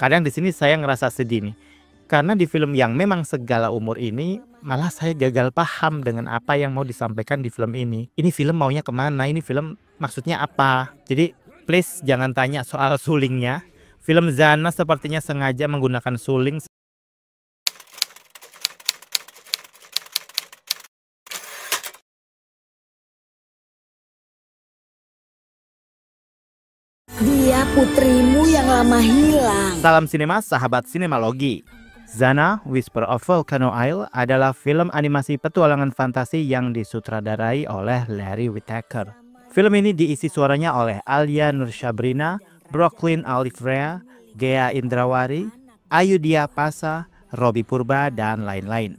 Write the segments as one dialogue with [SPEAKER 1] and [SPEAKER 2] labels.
[SPEAKER 1] Kadang di sini saya ngerasa sedih nih. Karena di film yang memang segala umur ini, malah saya gagal paham dengan apa yang mau disampaikan di film ini. Ini film maunya kemana? Ini film maksudnya apa? Jadi please jangan tanya soal sulingnya. Film Zana sepertinya sengaja menggunakan suling.
[SPEAKER 2] Dia putrimu yang lama hilang.
[SPEAKER 1] Salam sinema, sahabat sinemalogi. Zana, Whisper of Volcano Isle adalah film animasi petualangan fantasi yang disutradarai oleh Larry Whittaker. Film ini diisi suaranya oleh Alia Nurshabrina, Brooklyn Alifrea, Gea Indrawari, Ayudhya Pasa, Robbie Purba, dan lain-lain.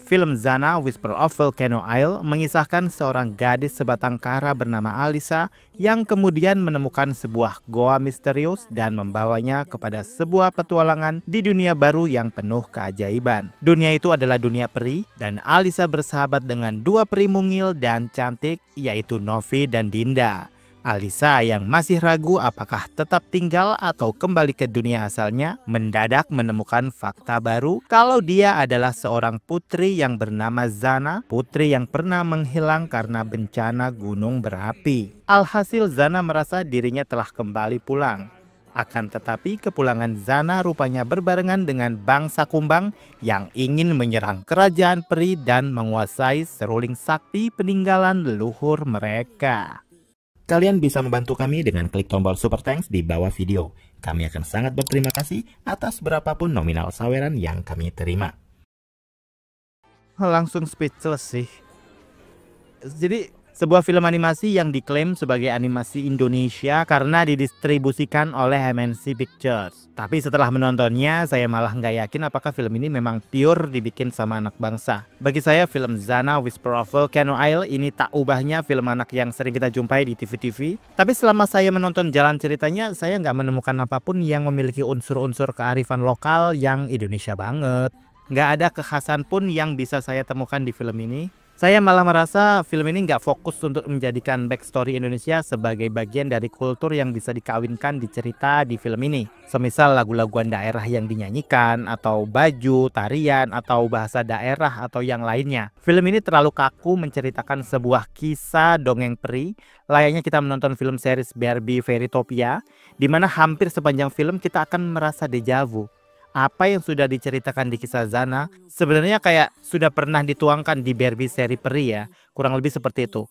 [SPEAKER 1] Film Zana, Whisper of Volcano Isle mengisahkan seorang gadis sebatang kara bernama Alisa yang kemudian menemukan sebuah goa misterius dan membawanya kepada sebuah petualangan di dunia baru yang penuh keajaiban. Dunia itu adalah dunia peri dan Alisa bersahabat dengan dua peri mungil dan cantik yaitu Novi dan Dinda. Alisa yang masih ragu apakah tetap tinggal atau kembali ke dunia asalnya mendadak menemukan fakta baru kalau dia adalah seorang putri yang bernama Zana, putri yang pernah menghilang karena bencana gunung berapi. Alhasil Zana merasa dirinya telah kembali pulang. Akan tetapi kepulangan Zana rupanya berbarengan dengan bangsa kumbang yang ingin menyerang kerajaan peri dan menguasai seruling sakti peninggalan leluhur mereka. Kalian bisa membantu kami dengan klik tombol super thanks di bawah video. Kami akan sangat berterima kasih atas berapapun nominal saweran yang kami terima. Langsung speechless sih. Jadi sebuah film animasi yang diklaim sebagai animasi Indonesia karena didistribusikan oleh MNC Pictures. Tapi setelah menontonnya, saya malah nggak yakin apakah film ini memang pure dibikin sama anak bangsa. Bagi saya, film Zana, Whisper of Volcano Isle ini tak ubahnya film anak yang sering kita jumpai di TV-TV. Tapi selama saya menonton jalan ceritanya, saya nggak menemukan apapun yang memiliki unsur-unsur kearifan lokal yang Indonesia banget. Nggak ada kekhasan pun yang bisa saya temukan di film ini. Saya malah merasa film ini nggak fokus untuk menjadikan backstory Indonesia sebagai bagian dari kultur yang bisa dikawinkan di cerita di film ini. Semisal lagu-laguan daerah yang dinyanyikan, atau baju, tarian, atau bahasa daerah, atau yang lainnya. Film ini terlalu kaku menceritakan sebuah kisah dongeng peri, layaknya kita menonton film series Barbie Fairytopia, di mana hampir sepanjang film kita akan merasa deja vu. Apa yang sudah diceritakan di kisah Zana sebenarnya kayak sudah pernah dituangkan di Barbie seri peri ya, kurang lebih seperti itu.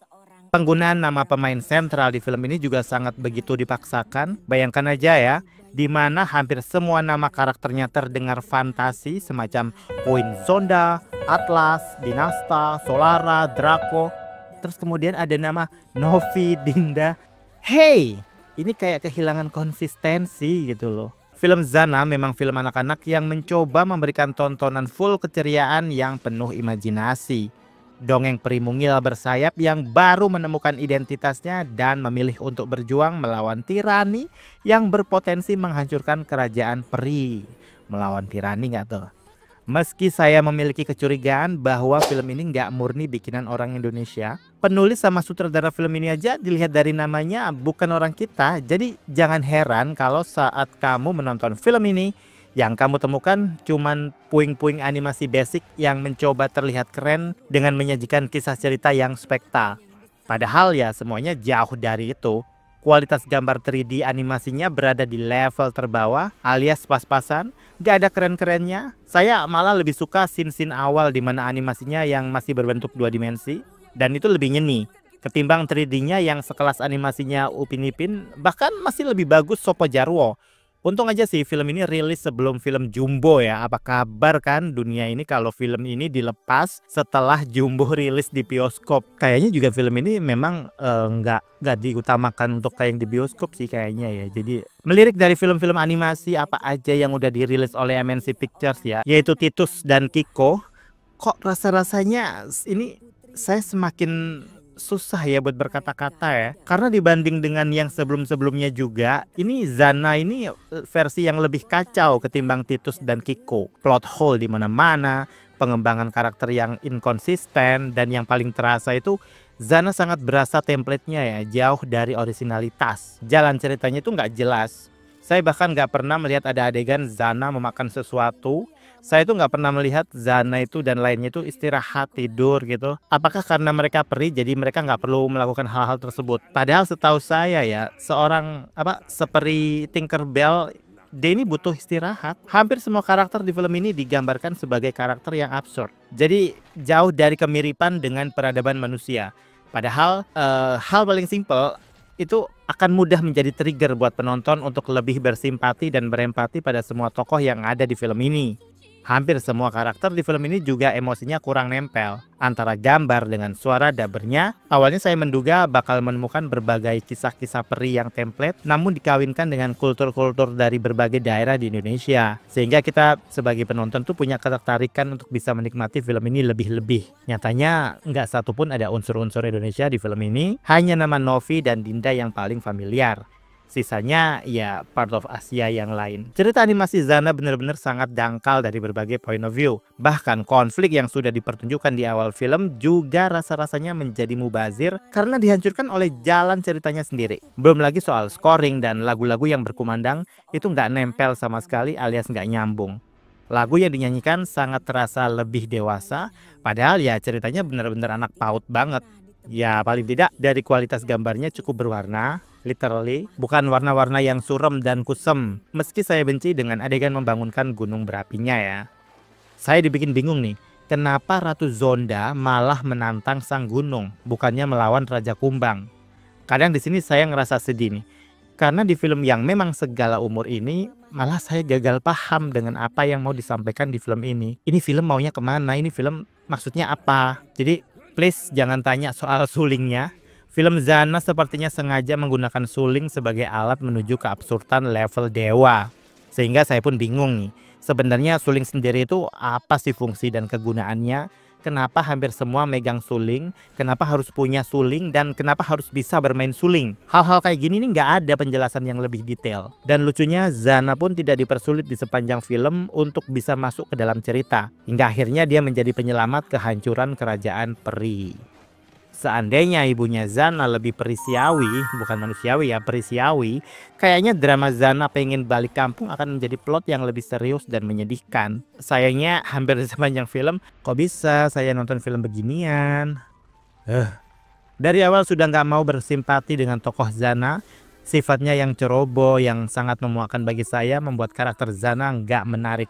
[SPEAKER 1] Penggunaan nama pemain sentral di film ini juga sangat begitu dipaksakan. Bayangkan aja ya, di mana hampir semua nama karakternya terdengar fantasi semacam Point Zonda, Atlas, Dinasta, Solara, Draco. Terus kemudian ada nama Novi, Dinda. Hey, ini kayak kehilangan konsistensi gitu loh. Film Zana memang film anak-anak yang mencoba memberikan tontonan full keceriaan yang penuh imajinasi. Dongeng peri mungil bersayap yang baru menemukan identitasnya dan memilih untuk berjuang melawan tirani yang berpotensi menghancurkan kerajaan peri. Melawan tirani nggak tuh? Meski saya memiliki kecurigaan bahwa film ini nggak murni bikinan orang Indonesia, penulis sama sutradara film ini aja dilihat dari namanya bukan orang kita. Jadi jangan heran kalau saat kamu menonton film ini, yang kamu temukan cuman puing-puing animasi basic yang mencoba terlihat keren dengan menyajikan kisah cerita yang spektak. Padahal ya semuanya jauh dari itu. Kualitas gambar 3D animasinya berada di level terbawah alias pas-pasan, gak ada keren-kerennya. Saya malah lebih suka scene-scene awal di mana animasinya yang masih berbentuk 2 dimensi dan itu lebih nyeni ketimbang 3D-nya yang sekelas animasinya Upin Ipin, bahkan masih lebih bagus Sopo Jarwo. Untung aja sih film ini rilis sebelum film Jumbo ya. Apa kabar kan dunia ini kalau film ini dilepas setelah Jumbo rilis di bioskop. Kayaknya juga film ini memang nggak diutamakan untuk kayak yang di bioskop sih kayaknya ya. Jadi melirik dari film-film animasi apa aja yang udah dirilis oleh MNC Pictures ya, yaitu Titus dan Kiko. Kok rasa-rasanya ini saya semakin susah ya buat berkata-kata ya, karena dibanding dengan yang sebelum-sebelumnya juga, ini Zana ini versi yang lebih kacau ketimbang Titus dan Kiko. Plot hole di mana-mana, pengembangan karakter yang inkonsisten, dan yang paling terasa itu Zana sangat berasa template-nya ya, jauh dari originalitas. Jalan ceritanya itu nggak jelas. Saya bahkan nggak pernah melihat ada adegan Zana memakan sesuatu. Saya tuh nggak pernah melihat Zana itu dan lainnya itu istirahat tidur gitu. Apakah karena mereka peri jadi mereka nggak perlu melakukan hal-hal tersebut? Padahal setahu saya ya seorang seperti Tinkerbell dia ini butuh istirahat. Hampir semua karakter di film ini digambarkan sebagai karakter yang absurd. Jadi jauh dari kemiripan dengan peradaban manusia. Padahal hal paling simpel itu akan mudah menjadi trigger buat penonton untuk lebih bersimpati dan berempati pada semua tokoh yang ada di film ini. Hampir semua karakter di film ini juga emosinya kurang nempel antara gambar dengan suara dubbernya. Awalnya saya menduga bakal menemukan berbagai kisah-kisah peri yang template namun dikawinkan dengan kultur-kultur dari berbagai daerah di Indonesia. Sehingga kita sebagai penonton tuh punya ketertarikan untuk bisa menikmati film ini lebih-lebih. Nyatanya nggak satupun ada unsur-unsur Indonesia di film ini. Hanya nama Novi dan Dinda yang paling familiar. Sisanya ya part of Asia yang lain. Cerita animasi Zana benar-benar sangat dangkal dari berbagai point of view. Bahkan konflik yang sudah dipertunjukkan di awal film juga rasa-rasanya menjadi mubazir karena dihancurkan oleh jalan ceritanya sendiri. Belum lagi soal scoring dan lagu-lagu yang berkumandang itu nggak nempel sama sekali alias nggak nyambung. Lagu yang dinyanyikan sangat terasa lebih dewasa, padahal ya ceritanya benar-benar anak PAUD banget. Ya paling tidak dari kualitas gambarnya cukup berwarna. Literally, bukan warna-warna yang suram dan kusem. Meski saya benci dengan adegan membangunkan gunung berapinya ya. Saya dibikin bingung nih, kenapa Ratu Zonda malah menantang sang gunung, bukannya melawan Raja Kumbang. Kadang di sini saya ngerasa sedih nih, karena di film yang memang segala umur ini, malah saya gagal paham dengan apa yang mau disampaikan di film ini. Ini film maunya kemana? Ini film maksudnya apa? Jadi please jangan tanya soal sulingnya. Film Zana sepertinya sengaja menggunakan suling sebagai alat menuju keabsurdan level dewa. Sehingga saya pun bingung nih, sebenarnya suling sendiri itu apa sih fungsi dan kegunaannya? Kenapa hampir semua megang suling? Kenapa harus punya suling? Dan kenapa harus bisa bermain suling? Hal-hal kayak gini nih nggak ada penjelasan yang lebih detail. Dan lucunya Zana pun tidak dipersulit di sepanjang film untuk bisa masuk ke dalam cerita. Hingga akhirnya dia menjadi penyelamat kehancuran kerajaan peri. Seandainya ibunya Zana lebih perisiawi, bukan manusiawi ya, perisiawi, kayaknya drama Zana pengen balik kampung akan menjadi plot yang lebih serius dan menyedihkan. Sayangnya hampir di sepanjang film, kok bisa saya nonton film beginian? Dari awal sudah nggak mau bersimpati dengan tokoh Zana. Sifatnya yang ceroboh, yang sangat memuakkan bagi saya membuat karakter Zana nggak menarik.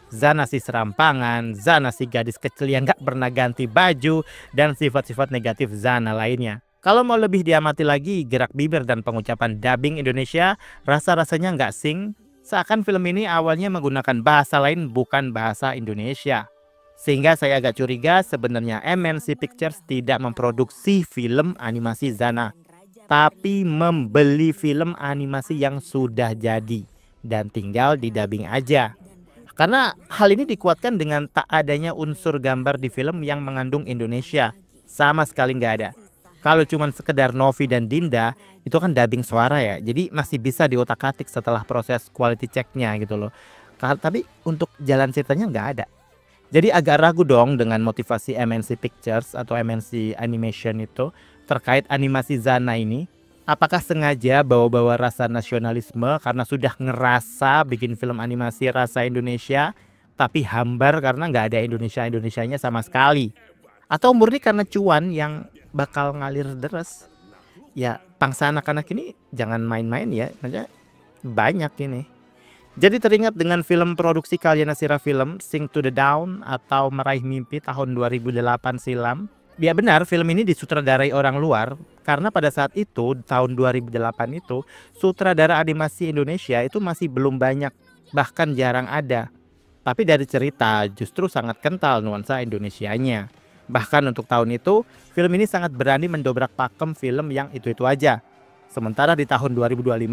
[SPEAKER 1] Zana si serampangan, Zana si gadis kecil yang gak pernah ganti baju, dan sifat-sifat negatif Zana lainnya. Kalau mau lebih diamati lagi, gerak bibir dan pengucapan dubbing Indonesia rasa-rasanya nggak sing. Seakan film ini awalnya menggunakan bahasa lain bukan bahasa Indonesia. Sehingga saya agak curiga sebenarnya MNC Pictures tidak memproduksi film animasi Zana, tapi membeli film animasi yang sudah jadi dan tinggal di dubbing aja. Karena hal ini dikuatkan dengan tak adanya unsur gambar di film yang mengandung Indonesia. Sama sekali nggak ada. Kalau cuma sekedar Novi dan Dinda, itu kan dubbing suara ya. Jadi masih bisa diotak-atik setelah proses quality checknya gitu loh. Tapi untuk jalan ceritanya nggak ada. Jadi agak ragu dong dengan motivasi MNC Pictures atau MNC Animation itu terkait animasi Zana ini. Apakah sengaja bawa-bawa rasa nasionalisme karena sudah ngerasa bikin film animasi rasa Indonesia, tapi hambar karena nggak ada Indonesia-Indonesianya sama sekali? Atau murni karena cuan yang bakal ngalir deras? Ya, pangsa anak-anak ini jangan main-main ya, maksudnya banyak ini. Jadi teringat dengan film produksi Kalyana Sira Film, Sing to the Dawn atau Meraih Mimpi tahun 2008 silam. Ya benar, film ini disutradarai orang luar karena pada saat itu tahun 2008 itu sutradara animasi Indonesia itu masih belum banyak, bahkan jarang ada. Tapi dari cerita justru sangat kental nuansa Indonesianya. Bahkan untuk tahun itu film ini sangat berani mendobrak pakem film yang itu-itu aja. Sementara di tahun 2025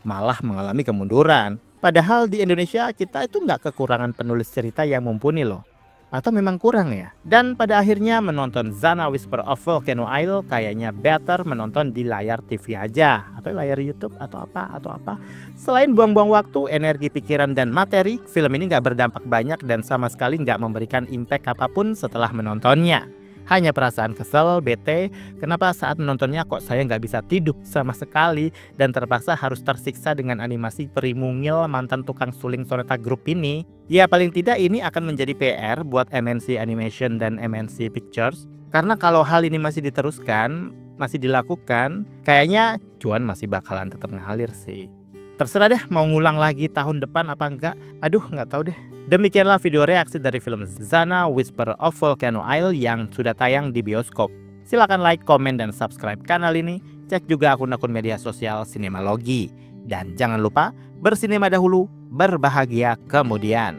[SPEAKER 1] malah mengalami kemunduran. Padahal di Indonesia kita itu nggak kekurangan penulis cerita yang mumpuni loh. Atau memang kurang ya? Dan pada akhirnya menonton Zana Whisper of Volcano Isle kayaknya better menonton di layar TV aja, atau layar YouTube atau apa. Selain buang-buang waktu, energi, pikiran, dan materi, film ini nggak berdampak banyak dan sama sekali nggak memberikan impact apapun setelah menontonnya. Hanya perasaan kesel, bete, kenapa saat menontonnya kok saya nggak bisa tidur sama sekali dan terpaksa harus tersiksa dengan animasi peri mungil mantan tukang suling Sonata Group ini. Ya paling tidak ini akan menjadi PR buat MNC Animation dan MNC Pictures. Karena kalau hal ini masih diteruskan, masih dilakukan, kayaknya cuan masih bakalan tetap ngalir sih. Terserah deh mau ngulang lagi tahun depan apa enggak. Aduh nggak tahu deh. Demikianlah video reaksi dari film Zana Whisper of Volcano Isle yang sudah tayang di bioskop. Silahkan like, komen, dan subscribe kanal ini. Cek juga akun-akun media sosial Sinemalogi. Dan jangan lupa bersinema dahulu, berbahagia kemudian.